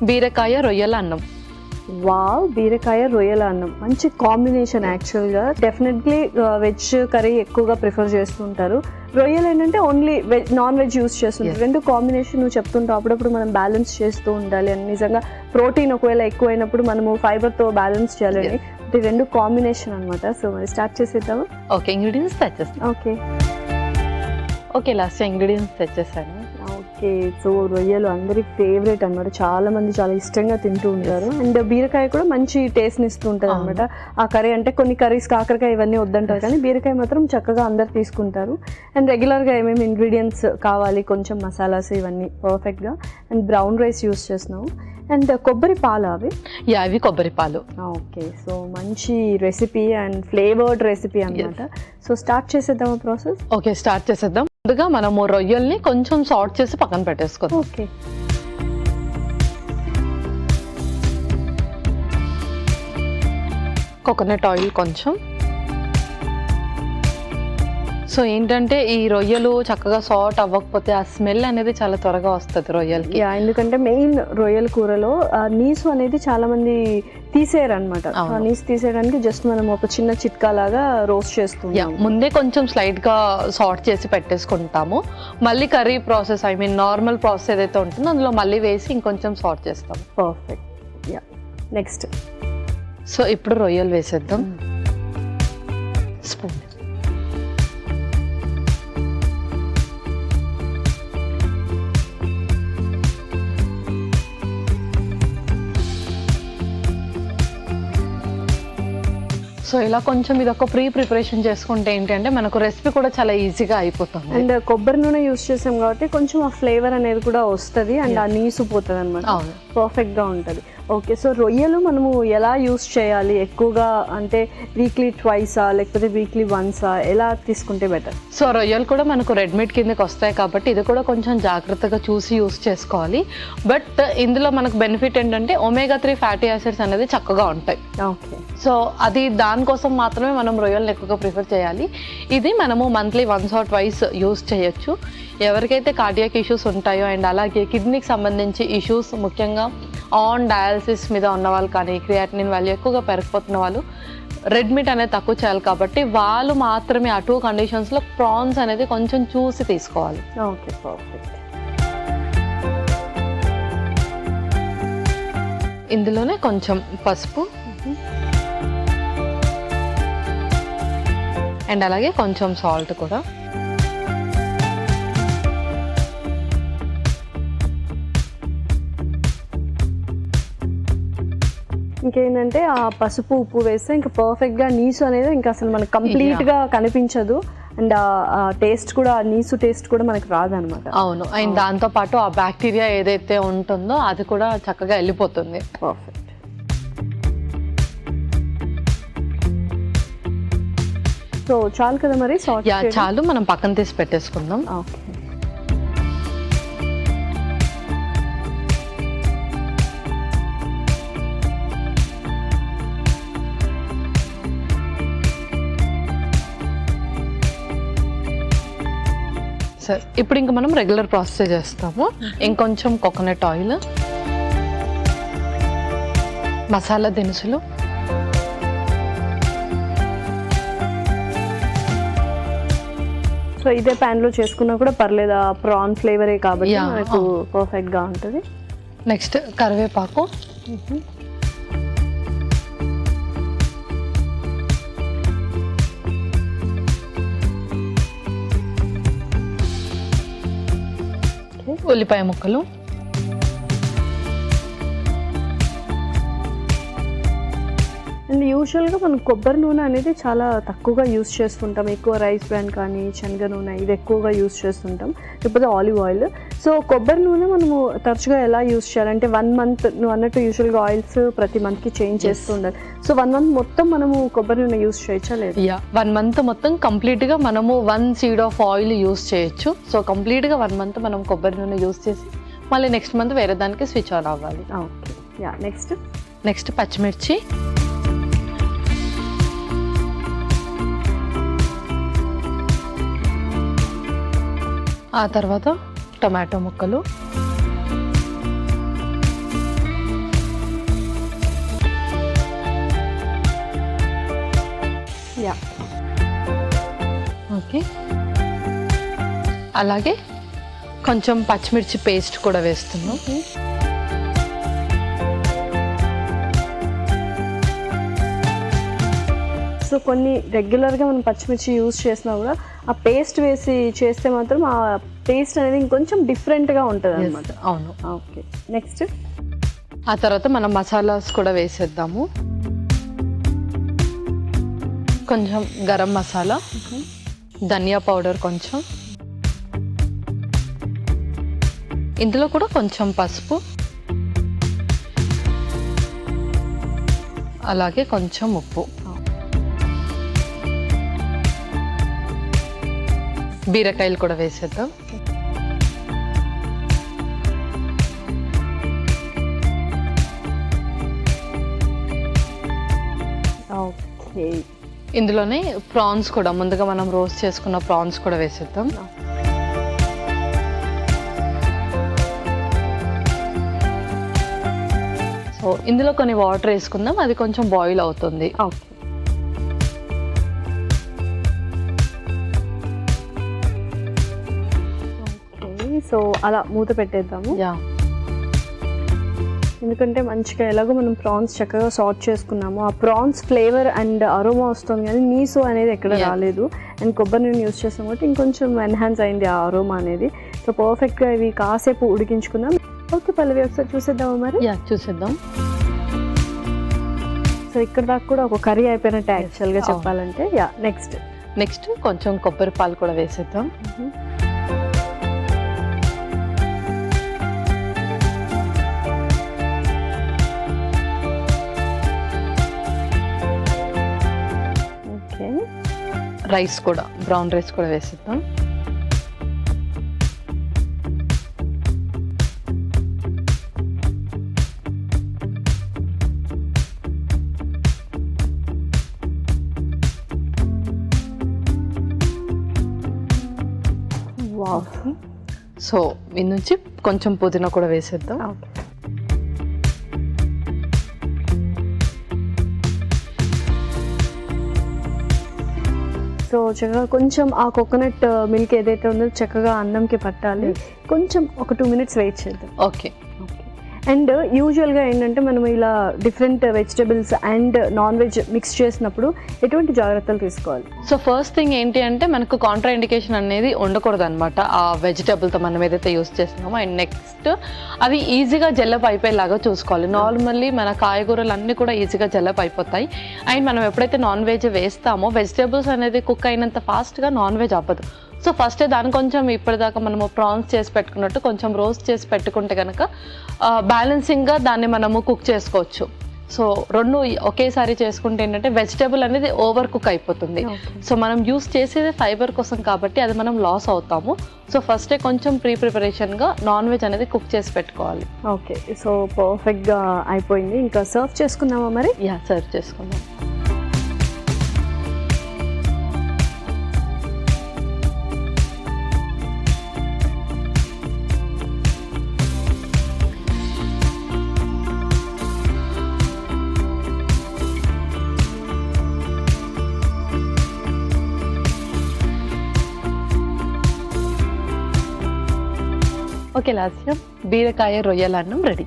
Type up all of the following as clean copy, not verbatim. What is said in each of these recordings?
బీరకాయ రొయ్యల అన్నం. వావ్, బీరకాయ రొయ్యల అన్నం మంచి కాంబినేషన్. యాక్చువల్గా డెఫినెట్లీ వెజ్ కర్రీ ఎక్కువగా ప్రిఫర్ చేస్తుంటారు. రొయ్యలు ఏంటంటే only veg, non veg use చేస్తుంటారు. రెండు కాంబినేషన్ నువ్వు చెప్తుంటావు, అప్పుడప్పుడు మనం బ్యాలెన్స్ చేస్తూ ఉండాలి అని. నిజంగా ప్రోటీన్ ఒకవేళ ఎక్కువైనప్పుడు మనము ఫైబర్తో బ్యాలెన్స్ చేయాలని. ఇది రెండు కాంబినేషన్ అనమాట. సో మరి స్టార్ట్ చేసేద్దామా? ఓకే, ఇంగ్రీడియంట్స్ తెచ్చేస్తాను. ఓకే, లాస్ట్ ఇంగ్రీడియంట్స్ తెచ్చేసాను. ఓకే, సో రొయ్యలు అందరి ఫేవరెట్ అనమాట. చాలా మంది చాలా ఇష్టంగా తింటూ ఉంటారు. అండ్ బీరకాయ కూడా మంచి టేస్ట్ని ఇస్తూ ఉంటుంది అనమాట ఆ కర్రీ. అంటే కొన్ని కర్రీస్ కాకరకాయ ఇవన్నీ వద్దంటారు, కానీ బీరకాయ మాత్రం చక్కగా అందరు తీసుకుంటారు. అండ్ రెగ్యులర్గా ఏమేమి ఇంగ్రీడియంట్స్ కావాలి, కొంచెం మసాలాస్ ఇవన్నీ పర్ఫెక్ట్గా. అండ్ బ్రౌన్ రైస్ యూస్ చేస్తున్నాము. అండ్ కొబ్బరి పాలు అవి? అవి కొబ్బరి పాలు. ఓకే, సో మంచి రెసిపీ అండ్ ఫ్లేవర్డ్ రెసిపీ అనమాట. సో స్టార్ట్ చేసేద్దామా ప్రాసెస్? ఓకే, స్టార్ట్ చేసేద్దాం. ముందుగా మనము రొయ్యల్ని కొంచెం సాల్ట్ చేసి పక్కన పెట్టేసుకోవాలి. ఓకే, కోకోనట్ ఆయిల్ కొంచెం. సో ఏంటంటే ఈ రొయ్యలు చక్కగా సాల్ట్ అవ్వకపోతే ఆ స్మెల్ అనేది చాలా త్వరగా వస్తుంది రొయ్యలకి. ఎందుకంటే మెయిన్ రొయ్యల కూరలో నీసు అనేది చాలా మంది తీసేయరు అనమాట. నీసు తీసేయడానికి జస్ట్ మనం ఒక చిన్న చిట్కా లాగా రోస్ట్ చేస్తాం. ముందే కొంచెం స్లైట్ గా సాల్ట్ చేసి పెట్టేసుకుంటాము. మళ్ళీ curry process, I mean normal process ఏదైతే ఉంటుందో అందులో మళ్ళీ వేసి ఇంకొంచెం సాల్ట్ చేస్తాము. పర్ఫెక్ట్. నెక్స్ట్, సో ఇప్పుడు రొయ్యలు వేసేద్దాం. స్పూన్. సో ఇలా కొంచెం ఇది ఒక ప్రిపరేషన్ చేసుకుంటే ఏంటంటే మనకు రెసిపీ కూడా చాలా ఈజీగా అయిపోతుంది. అండ్ కొబ్బరి నూనె యూస్ చేసాం కాబట్టి కొంచెం ఆ ఫ్లేవర్ అనేది కూడా వస్తుంది. అండ్ ఆ నీసు పోతుంది అనమాట. పర్ఫెక్ట్గా ఉంటుంది. ఓకే, సో రొయ్యలు మనము ఎలా యూస్ చేయాలి? ఎక్కువగా అంటే వీక్లీ ట్వైసా లేకపోతే వీక్లీ వన్సా, ఎలా తీసుకుంటే బెటర్? సో రొయ్యలు కూడా మనకు రెడ్ మీట్ కిందకి వస్తాయి కాబట్టి ఇది కూడా కొంచెం జాగ్రత్తగా చూసి యూస్ చేసుకోవాలి. బట్ ఇందులో మనకు బెనిఫిట్ ఏంటంటే omega-3 ఫ్యాటీ యాసిడ్స్ అనేది చక్కగా ఉంటాయి. ఓకే, సో అది దానికోసం మాత్రమే మనం రొయ్యలను ఎక్కువగా ప్రిఫర్ చేయాలి. ఇది మనము monthly once or twice use చేయొచ్చు. ఎవరికైతే కార్డియాక్ ఇష్యూస్ ఉంటాయో అండ్ అలాగే కిడ్నీకి సంబంధించి ఇష్యూస్, ముఖ్యంగా ఆన్ డయాలసిస్ మీద ఉన్న వాళ్ళు కానీ, క్రియాటినిన్ వాల్యూ ఎక్కువగా పెరిగిపోతున్న వాళ్ళు రెడ్ మీట్ అనేది తక్కువ చేయాలి కాబట్టి వాళ్ళు మాత్రమే ఆ 2 కండిషన్స్లో ప్రాన్స్ అనేది కొంచెం చూసి తీసుకోవాలి. Okay, perfect. ఇందులోనే కొంచెం పసుపు అండ్ అలాగే కొంచెం సాల్ట్ కూడా. ఇంకేంటంటే ఆ పసుపు ఉప్పు వేస్తే ఇంకా పర్ఫెక్ట్గా నీసు అనేది ఇంకా అసలు మనకు కంప్లీట్గా కనిపించదు. అండ్ ఆ టేస్ట్ కూడా, నీసు టేస్ట్ కూడా మనకు రాదనమాట. అవును, అండ్ దాంతో పాటు ఆ బ్యాక్టీరియా ఏదైతే ఉంటుందో అది కూడా చక్కగా వెళ్ళిపోతుంది. పర్ఫెక్ట్. సో చాలు కదా మరి? చాలు, మనం పక్కన తీసి పెట్టేసుకుందాం. ఓకే, సరే ఇప్పుడు ఇంకా మనం రెగ్యులర్ ప్రాసెస్ చేస్తాము. ఇంకొంచెం కోకోనట్ ఆయిల్, మసాలా దినుసులు, సో ఇదే ప్యాన్ లో చేసుకున్నా కూడా పర్లేదు, ప్రాన్ ఫ్లేవరే కాబట్టి మనకు పర్ఫెక్ట్ గా ఉంటుంది. నెక్స్ట్ కరివేపాకు, ఉల్లిపాయ ముక్కలు, అండ్ యూజువల్గా మనం కొబ్బరి నూనె అనేది చాలా తక్కువగా యూస్ చేస్తుంటాం. ఎక్కువ రైస్ బ్రాన్ కానీ శనగ నూనె ఇది ఎక్కువగా యూస్ చేస్తుంటాం, లేకపోతే ఆలివ్ ఆయిల్. సో కొబ్బరి నూనె మనము తరచుగా ఎలా యూస్ చేయాలంటే 1 month, నువ్వు అన్నట్టు యూజువల్గా ఆయిల్స్ ప్రతి మంత్కి చేంజ్ చేస్తూ ఉండాలి. సో 1 month మొత్తం మనము కొబ్బరి నూనె యూస్ చేయొచ్చా లేదు? 1 month మొత్తం కంప్లీట్గా మనము 1 seed ఆఫ్ ఆయిల్ యూస్ చేయొచ్చు. సో కంప్లీట్గా 1 month మనం కొబ్బరి నూనె యూస్ చేసి మళ్ళీ నెక్స్ట్ మంత్ వేరే దానికి స్విచ్ ఆన్ అవ్వాలి. ఓకే, నెక్స్ట్ పచ్చిమిర్చి, ఆ తర్వాత టొమాటో ముక్కలు, యా. ఓకే, అలాగే కొంచెం పచ్చిమిర్చి పేస్ట్ కూడా వేస్తున్నాం. సో కొన్ని రెగ్యులర్గా మనం పచ్చిమిర్చి యూజ్ చేసినా కూడా ఆ పేస్ట్ వేసి చేస్తే మాత్రం ఆ టేస్ట్ అనేది ఇంకొంచెం డిఫరెంట్గా ఉంటుంది అనమాట. అవును. ఓకే, నెక్స్ట్ ఆ తర్వాత మనం మసాలాస్ కూడా వేసేద్దాము. కొంచెం గరం మసాలా, ధనియా పౌడర్ కొంచెం, ఇందులో కూడా కొంచెం పసుపు, అలాగే కొంచెం ఉప్పు. బీరకాయలు కూడా వేసేద్దాం. ఓకే, ఇందులోనే ప్రాన్స్ కూడా ముందుగా మనం రోస్ట్ చేసుకున్న ప్రాన్స్ కూడా వేసేద్దాం. సో ఇందులో కొన్ని వాటర్ వేసుకుందాం, అది కొంచెం బాయిల్ అవుతుంది. ఓకే. సో అలా మూత పెట్టేద్దాము. యా, ఎందుకంటే మంచిగా ఎలాగో మనం ప్రాన్స్ చక్కగా సార్ట్ చేసుకున్నాము, ఆ ప్రాన్స్ ఫ్లేవర్ అండ్ అరోమా వస్తుంది కానీ మీసో అనేది ఎక్కడ రాలేదు. అండ్ కొబ్బరి నూనె యూస్ చేస్తాం కాబట్టి ఇంకొంచెం ఎన్హాన్స్ అయింది ఆ అరోమా అనేది. సో పర్ఫెక్ట్గా ఇవి కాసేపు ఉడికించుకుందాం. ఓకే పల్లవి, ఒకసారి చూసేద్దామా మరి? యా, చూసేద్దాం. సో ఇక్కడ దాకా కూడా ఒక కర్రీ అయిపోయినట్టే యాక్చువల్గా చెప్పాలంటే. యా, నెక్స్ట్ కొంచెం కొబ్బరి పాలు కూడా వేసేద్దాం. రైస్ కూడా, బ్రౌన్ రైస్ కూడా వేసేద్దాం. వావ్. సో దీని నుంచి కొంచెం పుదీనా కూడా వేసేద్దాం. ఓకే. సో చక్కగా కొంచెం ఆ కోకోనట్ మిల్క్ ఏదైతే ఉందో చక్కగా అన్నంకి పట్టాలి. కొంచెం ఒక 2 minutes వెయిట్ చేద్దాం. ఓకే. అండ్ యూజువల్గా ఏంటంటే మనం ఇలా different vegetables and non veg mix చేసినప్పుడు ఎటువంటి జాగ్రత్తలు తీసుకోవాలి? సో ఫస్ట్ థింగ్ ఏంటి అంటే మనకు కాంట్రా ఇండికేషన్ అనేది ఉండకూడదు అనమాట ఆ వెజిటబుల్తో మనం ఏదైతే యూస్ చేస్తున్నామో. అండ్ నెక్స్ట్ అవి ఈజీగా జెల్లప్ అయిపోయేలాగా చూసుకోవాలి. నార్మల్లీ మన కాయగూరలు అన్నీ కూడా ఈజీగా జెల్లప్ అయిపోతాయి. అండ్ మనం ఎప్పుడైతే నాన్ వెజ్ వేస్తామో వెజిటబుల్స్ అనేది కుక్ అయినంత ఫాస్ట్గా నాన్ వెజ్ అవ్వదు. సో ఫస్ట్ దాని కొంచెం ఇప్పటిదాకా మనము ప్రాన్స్ చేసి పెట్టుకున్నట్టు కొంచెం రోస్ట్ చేసి పెట్టుకుంటే కనుక బ్యాలెన్సింగ్గా దాన్ని మనము కుక్ చేసుకోవచ్చు. సో రెండు ఒకేసారి చేసుకుంటే ఏంటంటే వెజిటేబుల్ అనేది ఓవర్ కుక్ అయిపోతుంది. సో మనం యూస్ చేసేది ఫైబర్ కోసం కాబట్టి అది మనం లాస్ అవుతాము. సో ఫస్టే కొంచెం ప్రిపరేషన్గా నాన్ వెజ్ అనేది కుక్ చేసి పెట్టుకోవాలి. ఓకే, సో పర్ఫెక్ట్గా అయిపోయింది. ఇంకా సర్వ్ చేసుకుందామా మరి? యా, సర్వ్ చేసుకుందాం. ఓకే, లాస్ట్గా బీరకాయ రొయ్యల అన్నం రెడీ.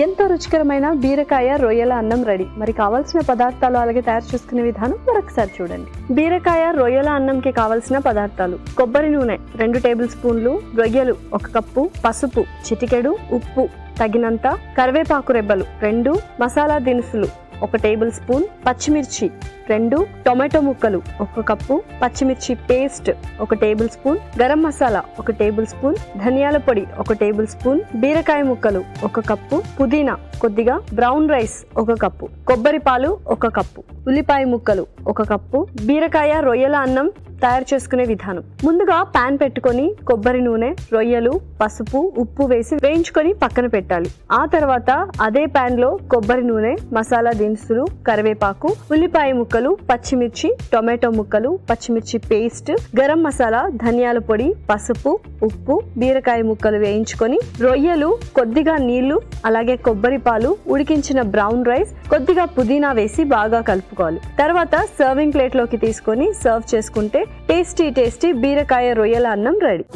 ఎంతో రుచికరమైన బీరకాయ రొయ్యల అన్నం రెడీ. మరి కావాల్సిన పదార్థాలు అలాగే తయారు చేసుకునే విధానం మరొకసారి చూడండి. బీరకాయ రొయ్యల అన్నంకి కావాల్సిన పదార్థాలు: కొబ్బరి నూనె 2 టేబుల్ స్పూన్లు, రొయ్యలు 1 కప్పు, పసుపు చిటికెడు, ఉప్పు తగినంత, కరివేపాకు రెబ్బలు 2, మసాలా దినుసులు 1 టేబుల్ స్పూన్, పచ్చిమిర్చి 2, టొమాటో ముక్కలు 1 కప్పు, పచ్చిమిర్చి paste 1 tablespoon, garam masala 1 tablespoon, ధనియాల పొడి 1 టేబుల్ స్పూన్, బీరకాయ ముక్కలు 1 కప్పు, పుదీనా కొద్దిగా, బ్రౌన్ రైస్ 1 కప్పు, కొబ్బరి పాలు 1 కప్పు, ఉల్లిపాయ ముక్కలు 1 కప్పు. బీరకాయ రొయ్యల అన్నం తయారు చేసుకునే విధానం: ముందుగా పాన్ పెట్టుకొని కొబ్బరి నూనె, రొయ్యలు, పసుపు, ఉప్పు వేసి వేయించుకొని పక్కన పెట్టాలి. ఆ తర్వాత అదే పాన్ లో కొబ్బరి నూనె, మసాలా దినుసులు, కరివేపాకు, ఉల్లిపాయ ముక్కలు ముక్కలు, పచ్చిమిర్చి, టొమాటో ముక్కలు, పచ్చిమిర్చి పేస్ట్, గరం మసాలా, ధనియాల పొడి, పసుపు, ఉప్పు, బీరకాయ ముక్కలు వేయించుకొని రొయ్యలు, కొద్దిగా నీళ్లు, అలాగే కొబ్బరి పాలు, ఉడికించిన బ్రౌన్ రైస్, కొద్దిగా పుదీనా వేసి బాగా కలుపుకోవాలి. తర్వాత సర్వింగ్ ప్లేట్ లోకి తీసుకొని సర్వ్ చేసుకుంటే టేస్టీ బీరకాయ రొయ్యల అన్నం రెడీ.